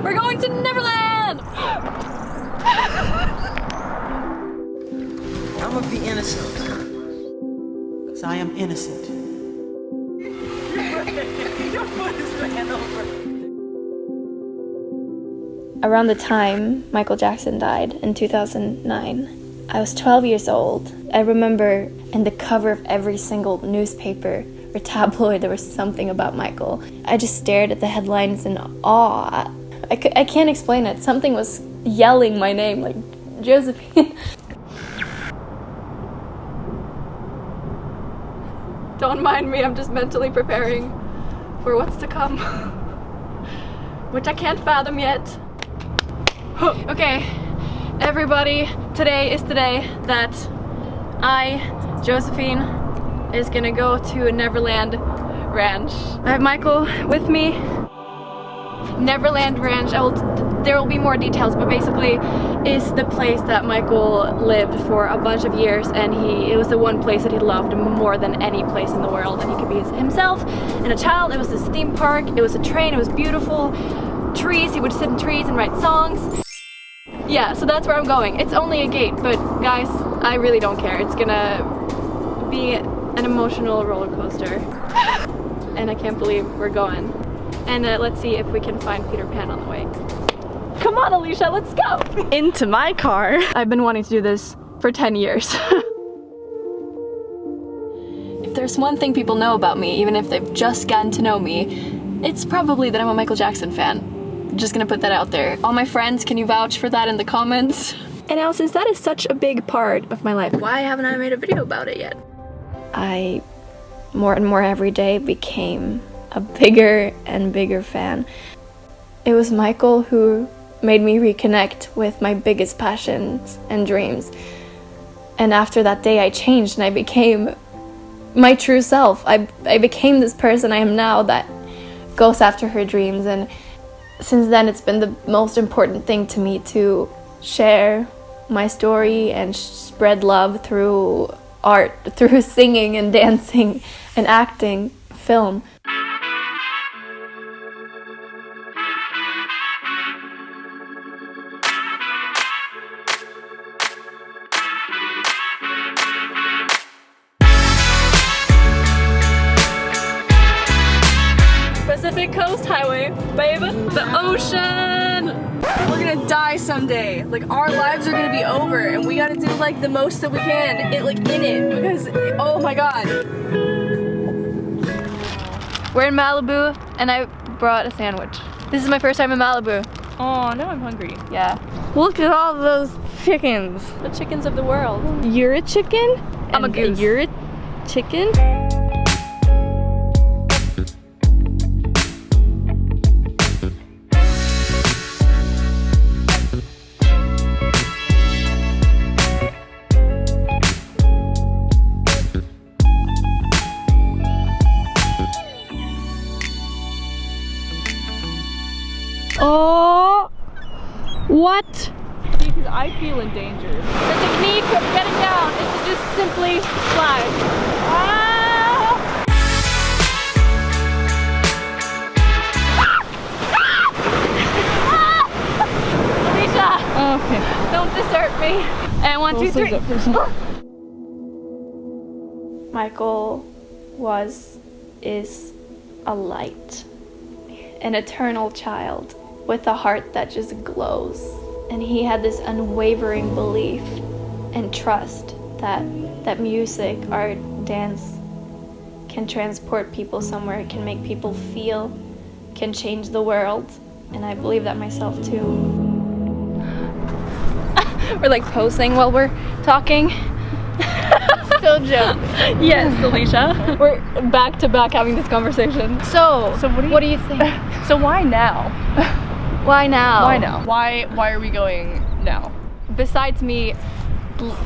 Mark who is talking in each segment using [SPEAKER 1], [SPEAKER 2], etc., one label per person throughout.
[SPEAKER 1] We're going to Neverland!
[SPEAKER 2] I'm gonna be innocent. Because I am innocent. Your foot is ran over.
[SPEAKER 3] Around the time Michael Jackson died in 2009, I was 12 years old. I remember in the cover of every single newspaper or tabloid there was something about Michael. I just stared at the headlines in awe. I can't explain it. Something was yelling my name, like, Josephine.
[SPEAKER 1] Don't mind me, I'm just mentally preparing for what's to come. Which I can't fathom yet. Okay, everybody, today is the day that I, Josephine, is gonna go to Neverland Ranch. I have Michael with me. Neverland Ranch, there will be more details, but basically is the place that Michael lived for a bunch of years, and it was the one place that he loved more than any place in the world, and he could be himself and a child. It was this theme park, it was a train, it was beautiful. Trees, he would sit in trees and write songs. Yeah, so that's where I'm going. It's only a gate, but guys, I really don't care. It's gonna be an emotional roller coaster. And I can't believe we're going. And let's see if we can find Peter Pan on the way. Come on, Alicia, let's go!
[SPEAKER 4] Into my car.
[SPEAKER 1] I've been wanting to do this for 10 years. If there's one thing people know about me, even if they've just gotten to know me, it's probably that I'm a Michael Jackson fan. I'm just gonna put that out there. All my friends, can you vouch for that in the comments? And now, since that is such a big part of my life, why haven't I made a video about it yet? I, more and more every day, became a bigger and bigger fan. It was Michael who made me reconnect with my biggest passions and dreams. And after that day I changed and I became my true self. I became this person I am now that goes after her dreams, and since then it's been the most important thing to me to share my story and spread love through art, through singing and dancing and acting, film. Pacific Coast Highway, baby. The ocean!
[SPEAKER 4] We're gonna die someday. Like, our lives are gonna be over, and we gotta do like the most that we can in it, because, oh my god.
[SPEAKER 1] We're in Malibu, and I brought a sandwich. This is my first time in Malibu.
[SPEAKER 4] Oh, now I'm hungry.
[SPEAKER 1] Yeah.
[SPEAKER 4] Look at all those chickens.
[SPEAKER 1] The chickens of the world.
[SPEAKER 4] You're a chicken?
[SPEAKER 1] I'm a
[SPEAKER 4] And
[SPEAKER 1] goose.
[SPEAKER 4] You're a chicken? Oh, what? Because I feel endangered.
[SPEAKER 1] The technique of getting down is to just simply slide. Ah! Alicia!
[SPEAKER 4] Okay.
[SPEAKER 1] Don't desert me. And 1, 2, 3.
[SPEAKER 3] Michael is a light, an eternal child with a heart that just glows. And he had this unwavering belief and trust that music, art, dance can transport people somewhere, can make people feel, can change the world. And I believe that myself too.
[SPEAKER 1] We're like posing while we're talking.
[SPEAKER 4] Still joke.
[SPEAKER 1] Yes, Alicia. We're back to back having this conversation. So what do you think?
[SPEAKER 4] So why now?
[SPEAKER 1] Why now?
[SPEAKER 4] Why now? Why are we going now?
[SPEAKER 1] Besides me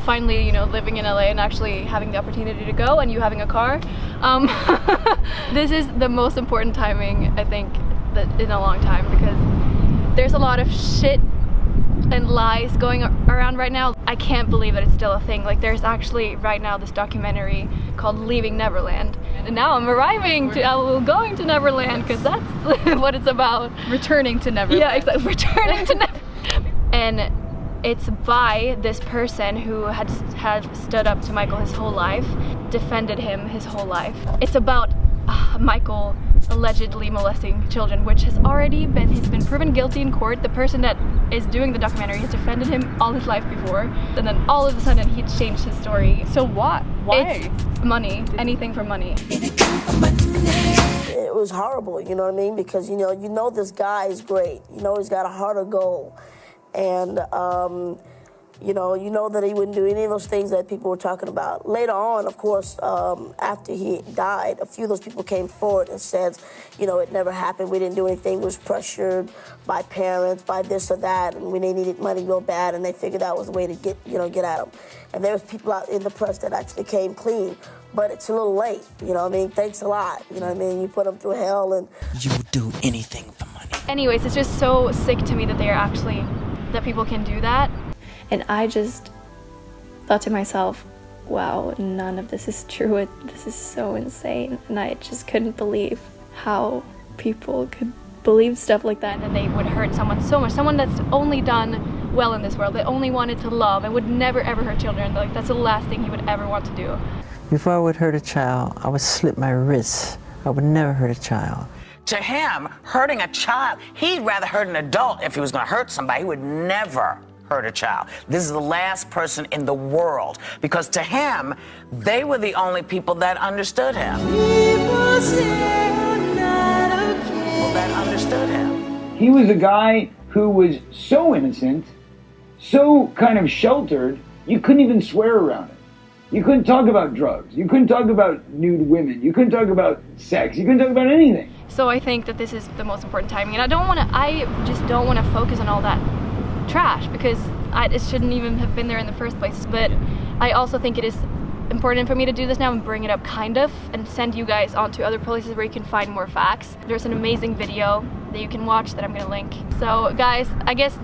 [SPEAKER 1] finally, living in LA and actually having the opportunity to go, and you having a car, this is the most important timing, I think, that in a long time, because there's a lot of shit and lies going around right now. I can't believe that it's still a thing. Like, there's actually right now this documentary called Leaving Neverland, And now I'm going to Neverland, because that's what it's about.
[SPEAKER 4] Returning to Neverland.
[SPEAKER 1] Yeah, exactly. Returning to Neverland. And it's by this person who had stood up to Michael his whole life, defended him his whole life. It's about Michael allegedly molesting children, which he's been proven guilty in court. The person that is doing the documentary has defended him all his life before, and then all of a sudden he changed his story.
[SPEAKER 4] So what? Why?
[SPEAKER 1] It's money. Anything for money.
[SPEAKER 5] It was horrible, you know what I mean? Because you know this guy is great. You know he's got a heart of gold, and you know that he wouldn't do any of those things that people were talking about. Later on, of course, after he died, a few of those people came forward and said, it never happened. We didn't do anything. We was pressured by parents, by this or that, and when they needed money real bad, and they figured that was the way to get at them. And there was people out in the press that actually came clean, but it's a little late. You know what I mean? Thanks a lot. You know what I mean? You put them through hell, and
[SPEAKER 2] You would do anything for money.
[SPEAKER 1] Anyways, it's just so sick to me that that people can do that.
[SPEAKER 3] And I just thought to myself, wow, none of this is true. This is so insane. And I just couldn't believe how people could believe stuff like that.
[SPEAKER 1] And they would hurt someone so much. Someone that's only done well in this world, that only wanted to love and would never ever hurt children. Like, that's the last thing he would ever want to do.
[SPEAKER 6] Before I would hurt a child, I would slip my wrists. I would never hurt a child.
[SPEAKER 7] To him, hurting a child, he'd rather hurt an adult if he was going to hurt somebody. He would never hurt a child. This is the last person in the world, because to him, they were the only people that understood him.
[SPEAKER 8] He was a guy who was so innocent, so kind of sheltered, you couldn't even swear around him. You couldn't talk about drugs. You couldn't talk about nude women. You couldn't talk about sex. You couldn't talk about anything.
[SPEAKER 1] So I think that this is the most important timing, and I just don't want to focus on all that trash, because it shouldn't even have been there in the first place. But I also think it is important for me to do this now and bring it up and send you guys on to other places where you can find more facts. There's an amazing video that you can watch that I'm gonna link. So guys, I guess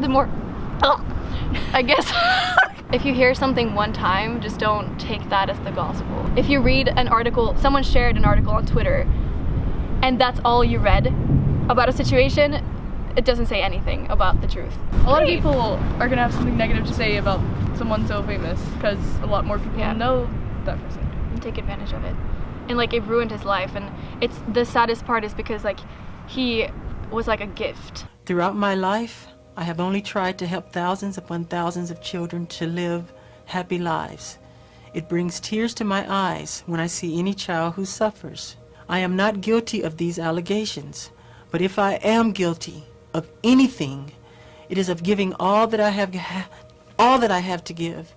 [SPEAKER 1] if you hear something one time, just don't take that as the gospel. If you read an article, someone shared an article on Twitter, and that's all you read about a situation, it doesn't say anything about the truth.
[SPEAKER 4] A lot of people are gonna have something negative to say about someone so famous, because a lot more people know that person.
[SPEAKER 1] And take advantage of it. And like, it ruined his life, and it's the saddest part is because like, he was like a gift.
[SPEAKER 6] Throughout my life, I have only tried to help thousands upon thousands of children to live happy lives. It brings tears to my eyes when I see any child who suffers. I am not guilty of these allegations, but if I am guilty of anything, it is of giving all that I have to give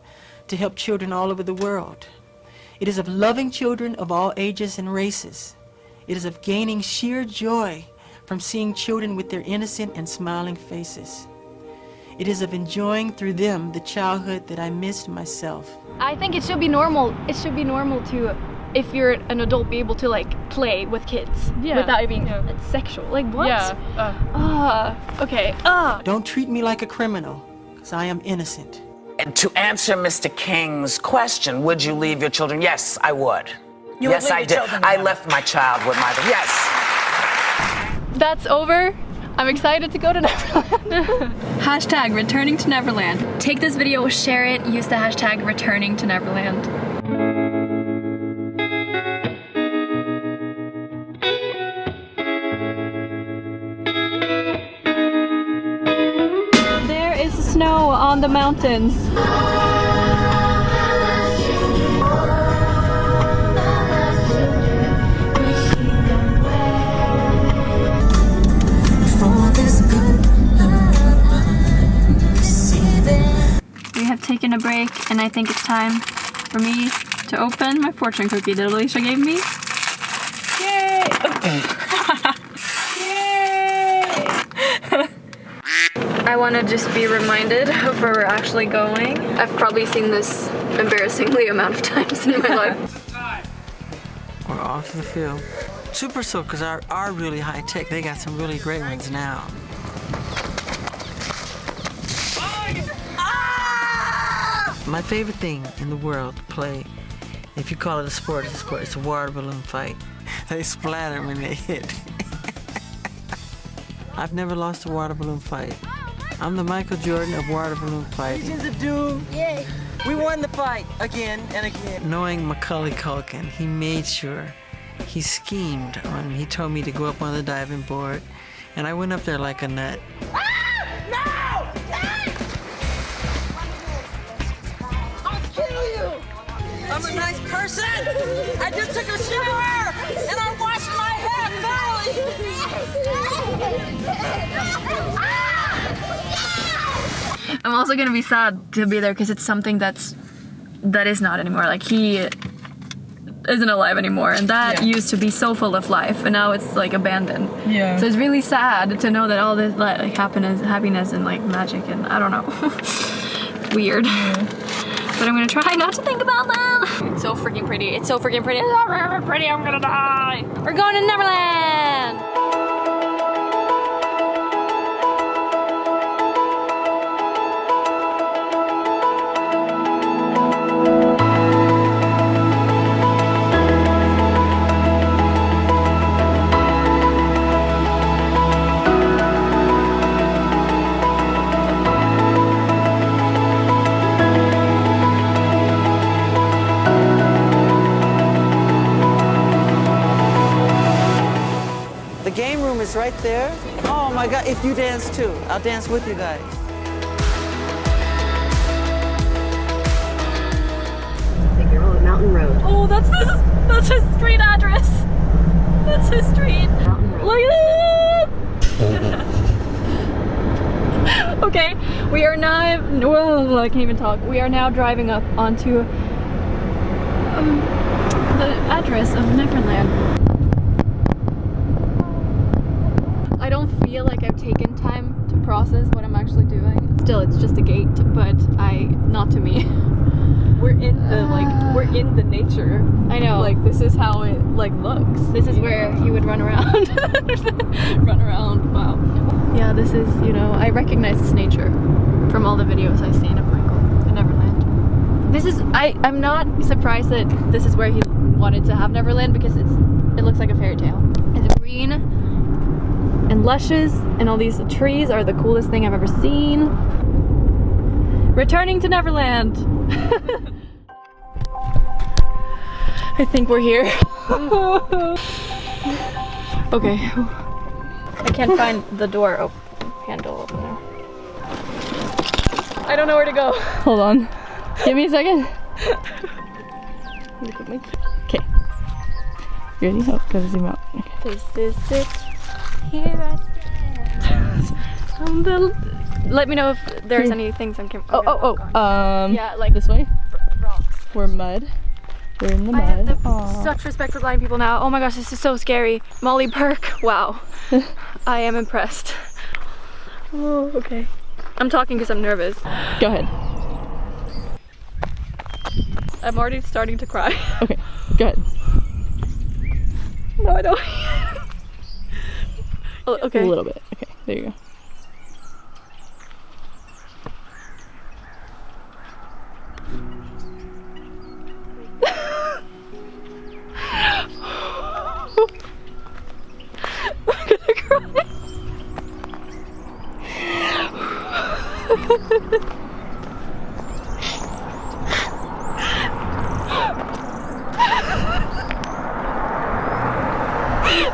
[SPEAKER 6] to help children all over the world. It is of loving children of all ages and races. It is of gaining sheer joy from seeing children with their innocent and smiling faces. It is of enjoying through them the childhood that I missed myself.
[SPEAKER 1] I think it should be normal. It should be normal to, if you're an adult, be able to like play with kids without it being sexual. Like, what? Okay.
[SPEAKER 6] Don't treat me like a criminal, because I am innocent.
[SPEAKER 7] And to answer Mr. King's question, would you leave your children? Yes, I would. Yes, I did. I left my child with my, yes.
[SPEAKER 1] That's over. I'm excited to go to Neverland. Hashtag returning to Neverland. Take this video, share it, use the hashtag returning to Neverland. There is snow on the mountains. We have taken a break, and I think it's time for me to open my fortune cookie that Alicia gave me. Yay! Yay! I want to just be reminded of where we're actually going. I've probably seen this embarrassingly amount of times in my life.
[SPEAKER 6] We're off to the field. Super Soakers are really high tech. They got some really great ones now. My favorite thing in the world to play, if you call it a sport, it's a sport. It's a water balloon fight. They splatter when they hit. I've never lost a water balloon fight. I'm the Michael Jordan of water balloon fighting. Legions of Doom. Yay. We won the fight again and again. Knowing Macaulay Culkin, he made sure, he schemed on, he told me to go up on the diving board, and I went up there like a nut. I'm a nice person. I just took a shower and I washed my hair thoroughly.
[SPEAKER 1] I'm also gonna be sad to be there because it's something that is not anymore. Like, he isn't alive anymore, and that used to be so full of life, and now it's like abandoned. Yeah. So it's really sad to know that all this like happiness and like magic and I don't know, weird. Yeah. But I'm gonna try not to think about them. It's so freaking pretty. It's so freaking pretty. It's so freaking pretty. I'm gonna die. We're going to Neverland.
[SPEAKER 2] The game room is right there. Oh my God, if you dance too, I'll dance with you guys.
[SPEAKER 9] Take your own mountain road.
[SPEAKER 1] Oh, that's his street address. That's his street. Look at it. Okay, we are now. Whoa, I can't even talk. We are now driving up onto the address of Neverland. I don't feel like I've taken time to process what I'm actually doing. Still, it's just a gate, but not to me.
[SPEAKER 4] We're in the we're in the nature.
[SPEAKER 1] I know.
[SPEAKER 4] Like, this is how it like looks.
[SPEAKER 1] This is where he would run around. Run around. Wow. Yeah, this is, you know, I recognize this nature from all the videos I've seen of Michael in Neverland. This is I'm not surprised that this is where he wanted to have Neverland because it looks like a fairy tale. It's green and luscious, and all these trees are the coolest thing I've ever seen. Returning to Neverland. I think we're here. Okay. I can't find the door handle opener. I don't know where to go. Hold on. Give me a second. Okay. You ready? Oh, gotta zoom out. Okay. This is it. Here I stand. Let me know if there's any things I'm yeah, like
[SPEAKER 4] this way.
[SPEAKER 1] Rocks.
[SPEAKER 4] We're mud. We're in the mud.
[SPEAKER 1] I have such respect for blind people now. Oh my gosh, this is so scary. Molly Burke, wow. I am impressed. Oh, okay. I'm talking because I'm nervous.
[SPEAKER 4] Go ahead.
[SPEAKER 1] I'm already starting to cry.
[SPEAKER 4] Okay, go ahead.
[SPEAKER 1] No, I don't. Oh, okay.
[SPEAKER 4] A little bit. Okay, there you go.
[SPEAKER 1] I'm gonna cry.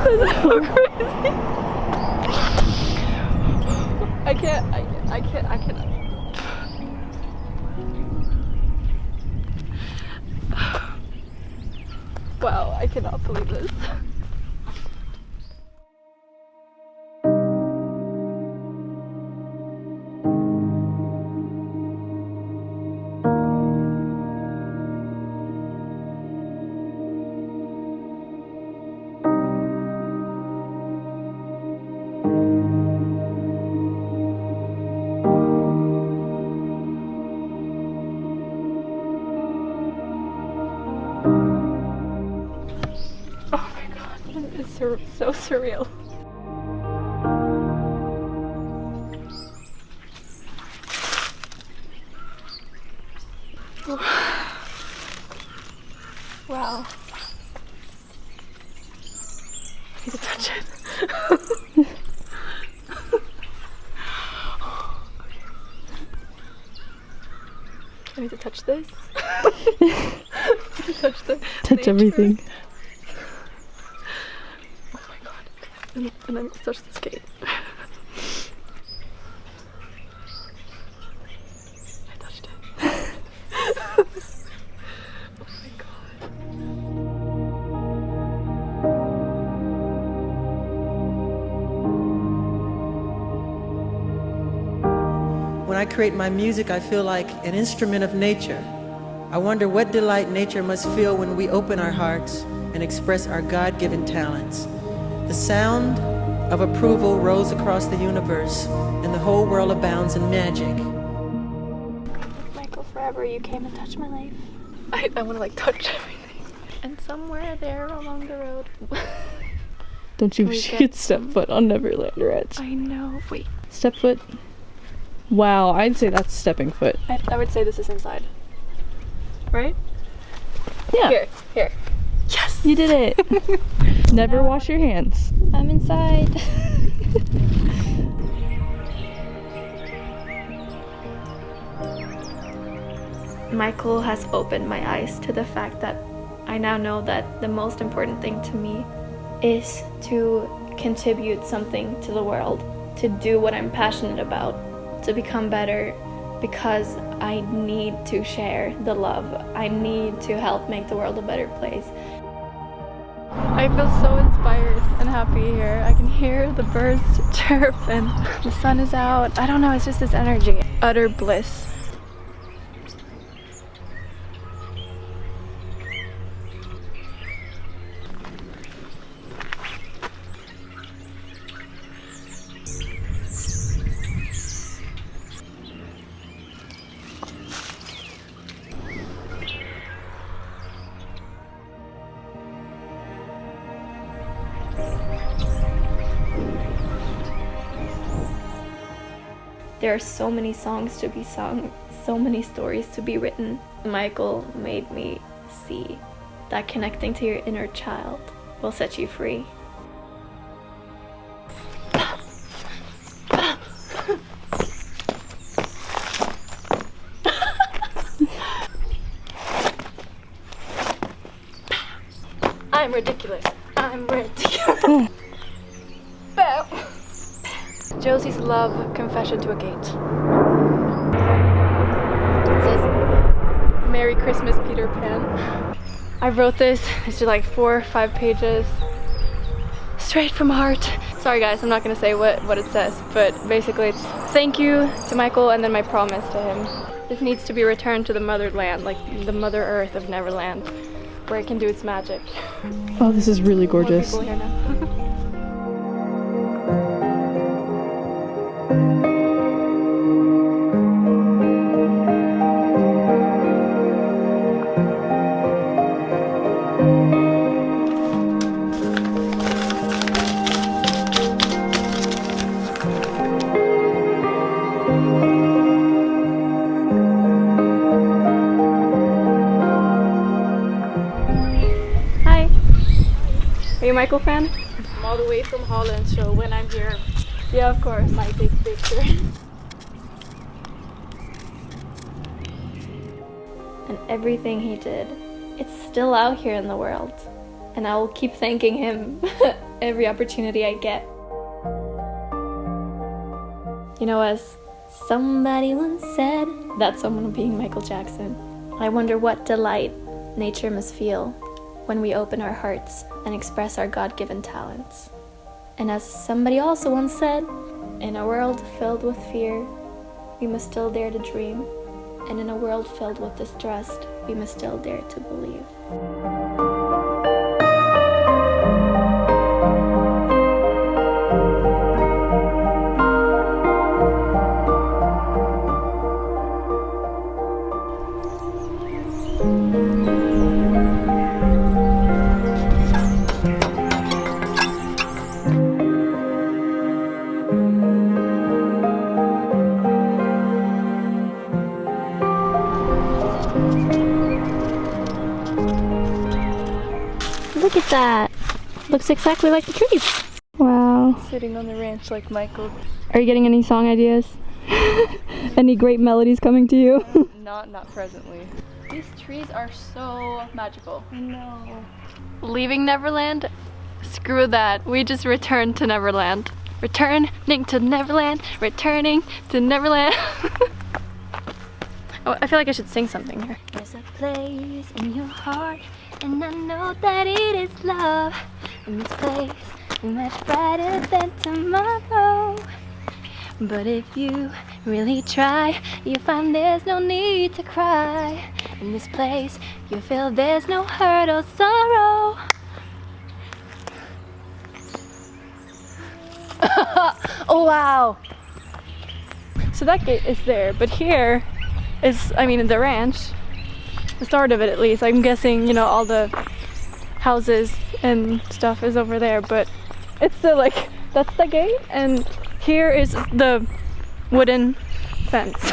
[SPEAKER 1] This is so crazy. I can't. Wow, I cannot believe this. It's so surreal. Wow. I need to touch this.
[SPEAKER 10] Touch everything.
[SPEAKER 1] Oh my god. And then touch this gate. I touched it. Oh my god.
[SPEAKER 6] When I create my music, I feel like an instrument of nature. I wonder what delight nature must feel when we open our hearts and express our God-given talents. The sound of approval rolls across the universe, and the whole world abounds in magic.
[SPEAKER 3] Michael, forever you came and touched my life.
[SPEAKER 1] I want to like touch everything.
[SPEAKER 3] And somewhere there along the road.
[SPEAKER 10] Don't you should step foot on Neverland Ranch.
[SPEAKER 1] I know. Wait.
[SPEAKER 10] Step foot. Wow, I'd say that's stepping foot.
[SPEAKER 1] I would say this is inside. Right?
[SPEAKER 10] Yeah.
[SPEAKER 1] Here. Yes!
[SPEAKER 10] You did it. Never wash your hands.
[SPEAKER 3] I'm inside. Michael has opened my eyes to the fact that I now know that the most important thing to me is to contribute something to the world, to do what I'm passionate about, to become better, because I need to share the love. I need to help make the world a better place.
[SPEAKER 1] I feel so inspired and happy here. I can hear the birds chirp and the sun is out. I don't know, it's just this energy. Utter bliss.
[SPEAKER 3] There are so many songs to be sung, so many stories to be written. Michael made me see that connecting to your inner child will set you free.
[SPEAKER 1] I'm ridiculous. I'm ridiculous. Bow. Josie's love confession to a gate. It says, Merry Christmas, Peter Pan. I wrote this. It's just like 4 or 5 pages. Straight from heart. Sorry guys, I'm not gonna say what it says, but basically it's thank you to Michael and then my promise to him. This needs to be returned to the motherland, like the Mother Earth of Neverland, where it can do its magic.
[SPEAKER 10] Oh, this is really gorgeous.
[SPEAKER 1] More people here now. Are you a Michael fan?
[SPEAKER 4] I'm all the way from Holland, so when I'm here,
[SPEAKER 1] Yeah, of course.
[SPEAKER 4] I take picture.
[SPEAKER 3] And everything he did, it's still out here in the world. And I will keep thanking him every opportunity I get. You know, as somebody once said, that someone being Michael Jackson, I wonder what delight nature must feel when we open our hearts and express our God-given talents. And as somebody also once said, in a world filled with fear, we must still dare to dream. And in a world filled with distrust, we must still dare to believe. Look at that. Looks exactly like the trees. Wow.
[SPEAKER 1] Sitting on the ranch like Michael.
[SPEAKER 10] Are you getting any song ideas? Any great melodies coming to you?
[SPEAKER 1] Not presently. These trees are so magical. I know. Leaving Neverland? Screw that. We just returned to Neverland. Returning to Neverland. Returning to Neverland. Oh, I feel like I should sing something here. There's a place in your heart, and I know that it is love. In this place, is much brighter than tomorrow. But if you really try, you'll find there's no need to cry. In this place, you feel there's no hurt or sorrow. Oh wow! So that gate is there, but here is, I mean, the ranch, the start of it at least. I'm guessing, you know, all the houses and stuff is over there, but it's still like, that's the gate, and here is the wooden fence.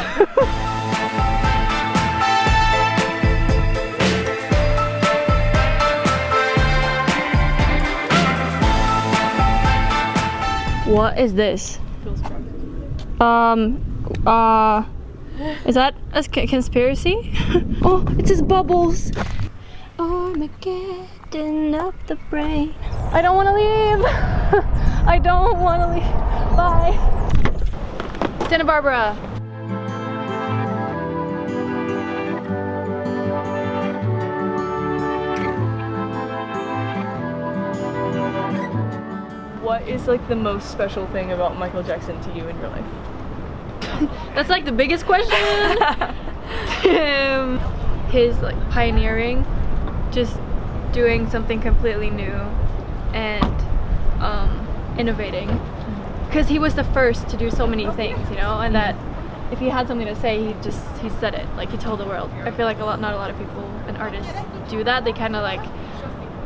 [SPEAKER 1] What is this? Is that a conspiracy? Oh, it says bubbles. Armageddon of the brain. I don't want to leave. I don't want to leave. Bye. Santa Barbara.
[SPEAKER 10] What is like the most special thing about Michael Jackson to you in your life?
[SPEAKER 1] That's like the biggest question. His like pioneering, just doing something completely new and innovating. Because he was the first to do so many things, you know, and that if he had something to say, he said it, like he told the world. I feel like not a lot of people and artists do that. They kind of like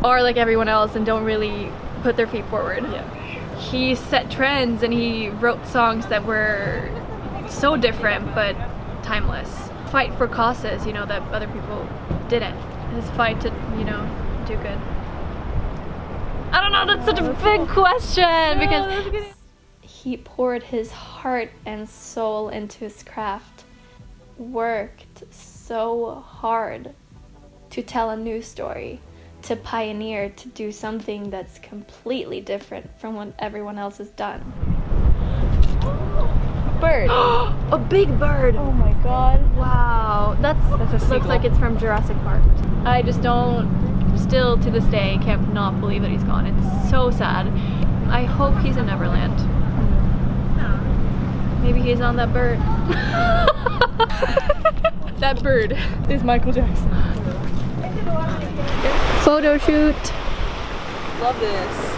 [SPEAKER 1] are like everyone else and don't really put their feet forward. Yeah. He set trends and he wrote songs that were so different but timeless. Fight for causes, you know, that other people didn't. His fight to, you know, do good. I don't know, that's such a big question because he poured his heart and soul into his craft, worked so hard to tell a new story, to pioneer, to do something that's completely different from what everyone else has done. Bird. A big bird. Oh my god. Wow. That's a looks like it's from Jurassic Park. I just don't, still to this day, can't not believe that he's gone. It's so sad. I hope he's in Neverland. Maybe he's on that bird. That bird is Michael Jackson. Photo shoot.
[SPEAKER 4] Love this.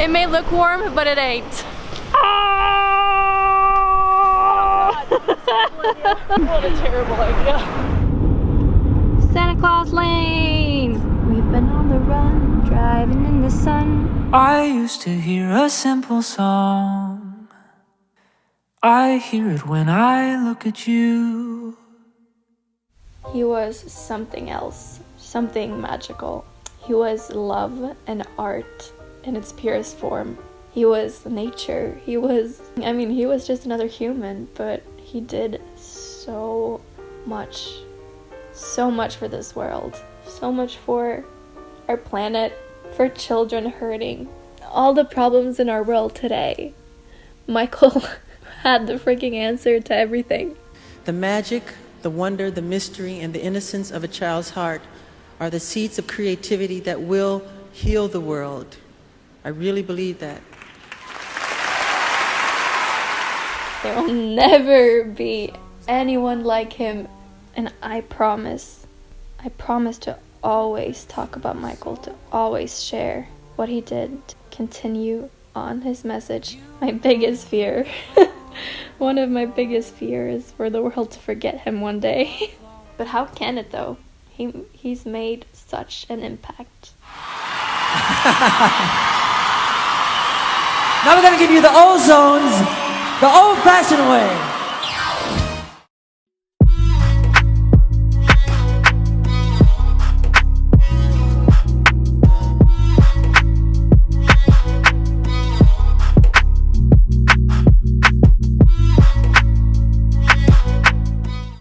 [SPEAKER 1] It may look warm, but it ain't.
[SPEAKER 4] What a terrible idea.
[SPEAKER 1] Santa Claus Lane. We've been on the run, driving in the sun.
[SPEAKER 11] I used to hear a simple song. I hear it when I look at you.
[SPEAKER 3] He was something else, something magical. He was love and art in its purest form. He was nature. He was just another human, but he did so much for this world, so much for our planet, for children hurting, all the problems in our world today. Michael had the freaking answer to everything.
[SPEAKER 6] The magic, the wonder, the mystery, and the innocence of a child's heart are the seeds of creativity that will heal the world. I really believe that.
[SPEAKER 3] There will never be anyone like him, and I promise to always talk about Michael, to always share what he did, to continue on his message. My biggest fear, one of my biggest fears, is for the world to forget him one day. But how can it though? He's made such an impact.
[SPEAKER 11] Now we're gonna give you the ozones the old-fashioned way.